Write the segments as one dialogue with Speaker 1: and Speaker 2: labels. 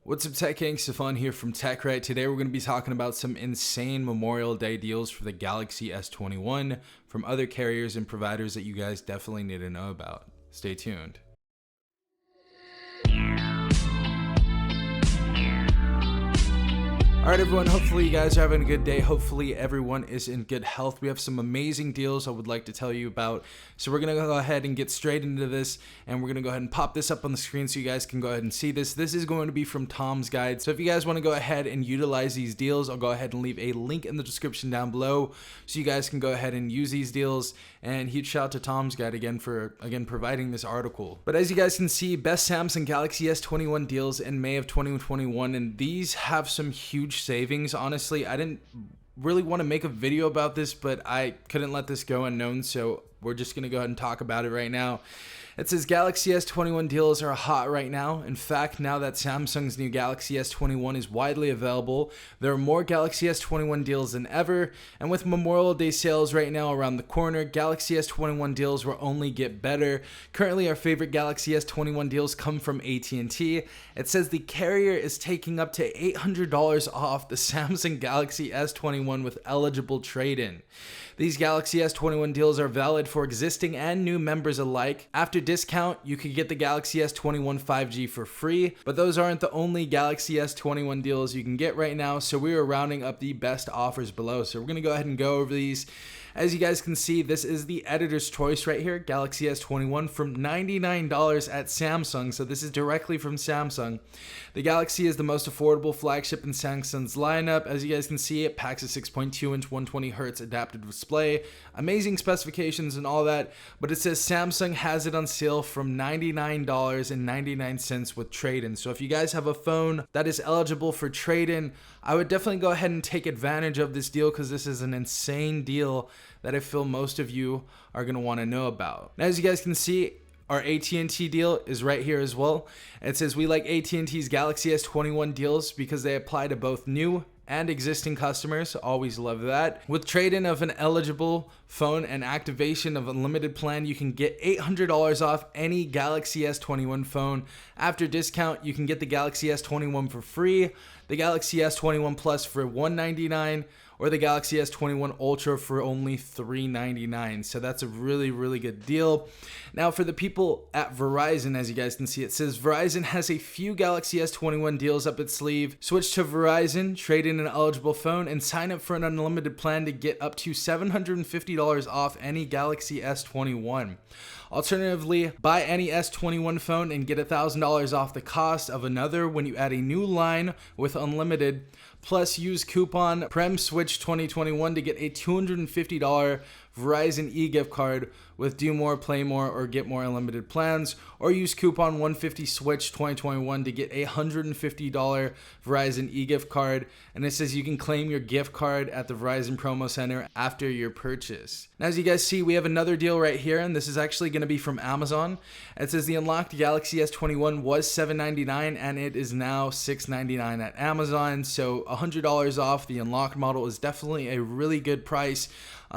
Speaker 1: What's up, Tech Gang? Stefan here from TechRight. Today we're going to be talking about some insane Memorial Day deals for the Galaxy S21 from other carriers and providers that you guys definitely need to know about. Stay tuned. Alright everyone, hopefully you guys are having a good day. Hopefully everyone is in good health. We have some amazing deals I would like to tell you about. So we're going to go ahead and get straight into this, and we're going to go ahead and pop this up on the screen so you guys can go ahead and see this. This is going to be from Tom's Guide. So if you guys want to go ahead and utilize these deals, I'll go ahead and leave a link in the description down below so you guys can go ahead and use these deals. And huge shout out to Tom's Guide again for providing this article. But as you guys can see, best Samsung Galaxy S21 deals in May of 2021, and these have some huge savings. Honestly, I didn't really want to make a video about this, but I couldn't let this go unknown, so we're just going to go ahead and talk about it right now. It says Galaxy S21 deals are hot right now. In fact, now that Samsung's new Galaxy S21 is widely available, there are more Galaxy S21 deals than ever. And with Memorial Day sales right now around the corner, Galaxy S21 deals will only get better. Currently, our favorite Galaxy S21 deals come from ATT. It says the carrier is taking up to $800 off the Samsung Galaxy S21 with eligible trade-in. These Galaxy S21 deals are valid for existing and new members alike. After discount, you can get the Galaxy S21 5G for free, but those aren't the only Galaxy S21 deals you can get right now, so we are rounding up the best offers below. So we're going to go ahead and go over these. As you guys can see, this is the editor's choice right here, Galaxy S21 from $99 at Samsung. So this is directly from Samsung. The Galaxy is the most affordable flagship in Samsung's lineup. As you guys can see, it packs a 6.2-inch 120Hz adaptive display, amazing specifications and all that, but it says Samsung has it on sale from $99.99 with trade-in. So if you guys have a phone that is eligible for trade-in, I would definitely go ahead and take advantage of this deal because this is an insane deal that I feel most of you are going to want to know about. Now, as you guys can see, our AT&T deal is right here as well. It says we like AT&T's Galaxy S21 deals because they apply to both new and existing customers. Always love that. With trade-in of an eligible phone and activation of unlimited plan, you can get $800 off any Galaxy S21 phone. After discount, you can get the Galaxy S21 for free, the Galaxy S21 Plus for $199, or the Galaxy S21 Ultra for only $399. So that's a really, really good deal. Now for the people at Verizon, as you guys can see, it says Verizon has a few Galaxy S21 deals up its sleeve. Switch to Verizon, trade in an eligible phone, and sign up for an unlimited plan to get up to $750 off any Galaxy S21. Alternatively, buy any S21 phone and get $1,000 off the cost of another when you add a new line with unlimited. Plus, use coupon PREMSWITCH2021 to get a $250 Verizon e-gift card with Do More, Play More, or Get More unlimited plans, or use coupon 150SWITCH2021 to get a $150 Verizon e-gift card. And it says you can claim your gift card at the Verizon Promo Center after your purchase. Now, as you guys see, we have another deal right here, and this is actually going to be from Amazon. It says the unlocked Galaxy S21 was $799, and it is now $699 at Amazon. So $100 off the unlocked model is definitely a really good price.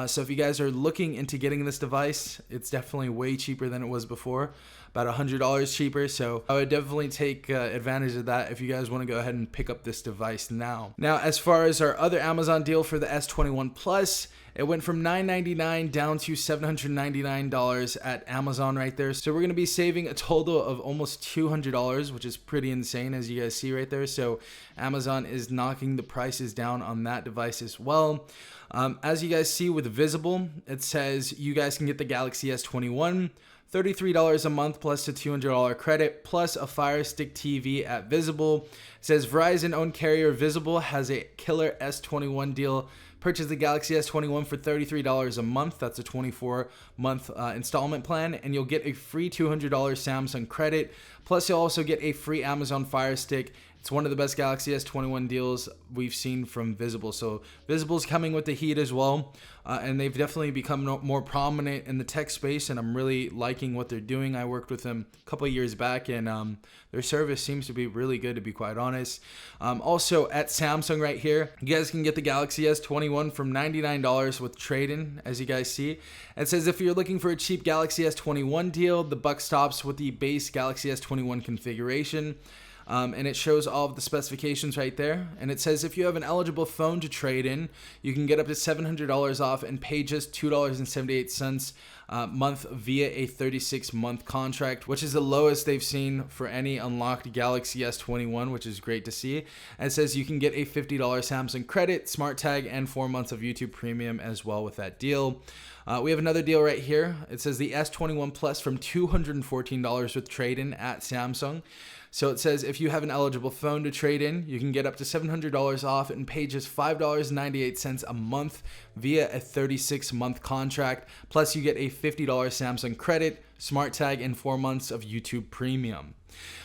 Speaker 1: So if you guys are looking into getting this device, it's definitely way cheaper than it was before, about $100 cheaper. So I would definitely take advantage of that if you guys want to go ahead and pick up this device now. Now, as far as our other Amazon deal for the S21 Plus, it went from $999 down to $799 at Amazon right there. So we're going to be saving a total of almost $200, which is pretty insane, as you guys see right there. So Amazon is knocking the prices down on that device as well. As you guys see with Visible, it says you guys can get the Galaxy S21, $33 a month plus a $200 credit, plus a Fire Stick TV at Visible. It says Verizon-owned carrier Visible has a killer S21 deal. Purchase the Galaxy S21 for $33 a month. That's a 24-month installment plan, and you'll get a free $200 Samsung credit. Plus, you'll also get a free Amazon Fire Stick. It's one of the best Galaxy S21 deals we've seen from Visible. So Visible's coming with the heat as well, and they've definitely become more prominent in the tech space, and I'm really liking what they're doing. I worked with them a couple of years back, and their service seems to be really good, to be quite honest. Also at Samsung right here, you guys can get the Galaxy S21 from $99 with trade-in, as you guys see. It says if you're looking for a cheap Galaxy S21 deal, the buck stops with the base Galaxy S21 configuration. and it shows all of the specifications right there. And it says if you have an eligible phone to trade in, you can get up to $700 off and pay just $2.78 month via a 36-month contract, which is the lowest they've seen for any unlocked Galaxy S21, which is great to see. And it says you can get a $50 Samsung credit, smart tag, and 4 months of YouTube Premium as well with that deal. We have another deal right here. It says the S21 Plus from $214 with trade-in at Samsung. So it says if you have an eligible phone to trade in, you can get up to $700 off and pay just $5.98 a month via a 36-month contract. Plus you get a $50 Samsung credit, smart tag, and 4 months of YouTube Premium.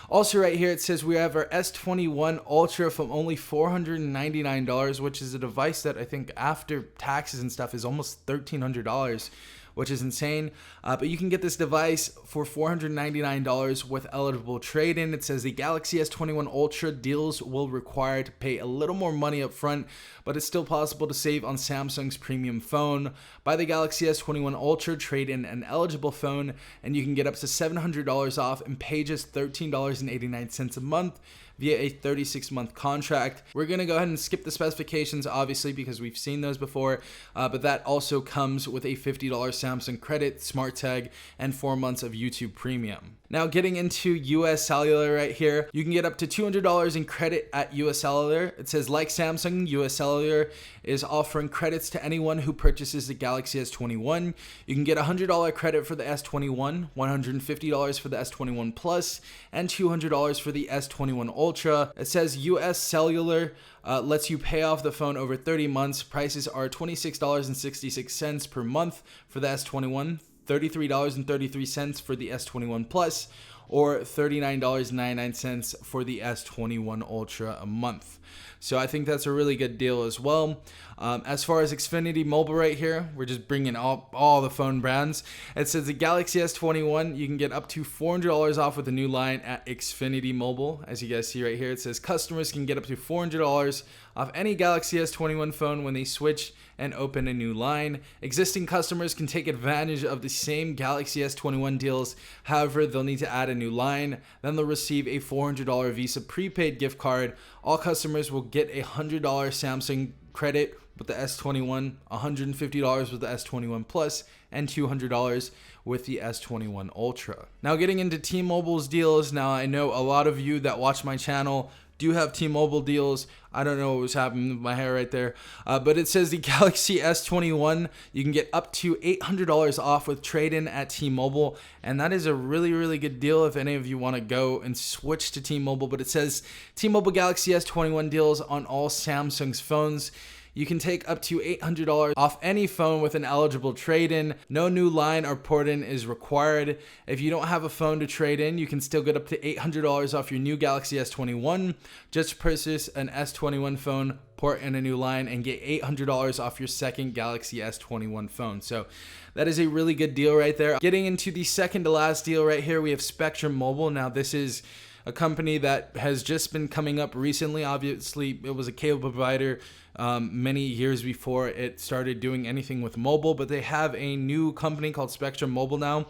Speaker 1: Also right here, it says we have our S21 Ultra from only $499, which is a device that I think after taxes and stuff is almost $1,300, which is insane. But you can get this device for $499 with eligible trade-in. It says the Galaxy S21 Ultra deals will require to pay a little more money up front, but it's still possible to save on Samsung's premium phone. Buy the Galaxy S21 Ultra, trade in an eligible phone, and you can get up to $700 off and pay just $13.89 a month via a 36-month contract. We're going to go ahead and skip the specifications, obviously, because we've seen those before, but that also comes with a $50 Samsung credit, smart tag, and 4 months of YouTube Premium. Now, getting into US Cellular right here, you can get up to $200 in credit at US Cellular. It says, like Samsung, US Cellular is offering credits to anyone who purchases the Galaxy S21. You can get a $100 credit for the S21, $150 for the S21 Plus, and $200 for the S21 Ultra. It says US Cellular lets you pay off the phone over 30 months. Prices are $26.66 per month for the S21, $33.33 for the S21 Plus, or $39.99 for the S21 Ultra a month. So I think that's a really good deal as well. As far as Xfinity Mobile right here, we're just bringing all the phone brands. It says the Galaxy S21, you can get up to $400 off with a new line at Xfinity Mobile. As you guys see right here, it says customers can get up to $400 off any Galaxy S21 phone when they switch and open a new line. Existing customers can take advantage of the same Galaxy S21 deals. However, they'll need to add a new line. Then they'll receive a $400 Visa prepaid gift card. All customers will get a $100 Samsung credit with the S21, $150 with the S21 Plus, and $200 with the S21 Ultra. Now, getting into T-Mobile's deals. Now, I know a lot of you that watch my channel do have T-Mobile deals. I don't know what was happening with my hair right there. But it says the Galaxy S21, you can get up to $800 off with trade-in at T-Mobile. And that is a really, really good deal if any of you want to go and switch to T-Mobile. But it says T-Mobile Galaxy S21 deals on all Samsung's phones. You can take up to $800 off any phone with an eligible trade-in. No new line or port-in is required. If you don't have a phone to trade in, you can still get up to $800 off your new Galaxy S21. Just purchase an S21 phone, port in a new line, and get $800 off your second Galaxy S21 phone. So that is a really good deal right there. Getting into the second to last deal right here, we have Spectrum Mobile. Now, this is a company that has just been coming up recently. Obviously, it was a cable provider many years before it started doing anything with mobile, but they have a new company called Spectrum Mobile now.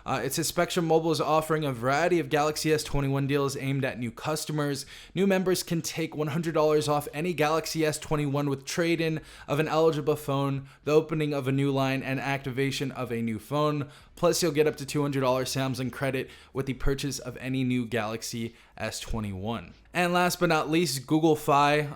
Speaker 1: It says Spectrum Mobile is offering a variety of Galaxy S21 deals aimed at new customers. New members can take $100 off any Galaxy S21 with trade-in of an eligible phone, the opening of a new line, and activation of a new phone. Plus, you'll get up to $200 Samsung credit with the purchase of any new Galaxy S21. And last but not least, Google Fi,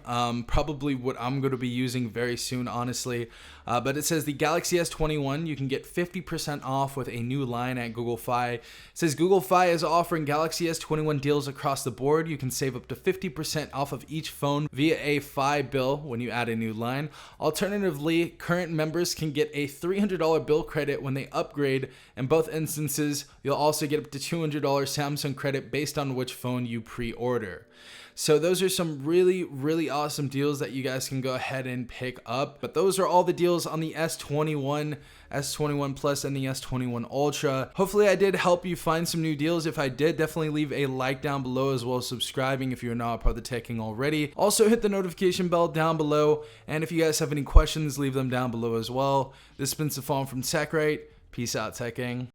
Speaker 1: probably what I'm going to be using very soon, honestly. But it says the Galaxy S21, you can get 50% off with a new line at Google Fi. It says Google Fi is offering Galaxy S21 deals across the board. You can save up to 50% off of each phone via a Fi bill when you add a new line. Alternatively, current members can get a $300 bill credit when they upgrade. In both instances, you'll also get up to $200 Samsung credit based on which phone you pre-order. So those are some really, really awesome deals that you guys can go ahead and pick up. But those are all the deals on the S21, S21 Plus, and the S21 Ultra. Hopefully I did help you find some new deals. If I did, definitely leave a like down below, as well as subscribing if you're not a part of the Tech King already. Also hit the notification bell down below. And if you guys have any questions, leave them down below as well. This has been Safon from TechRight. Peace out, Tech King.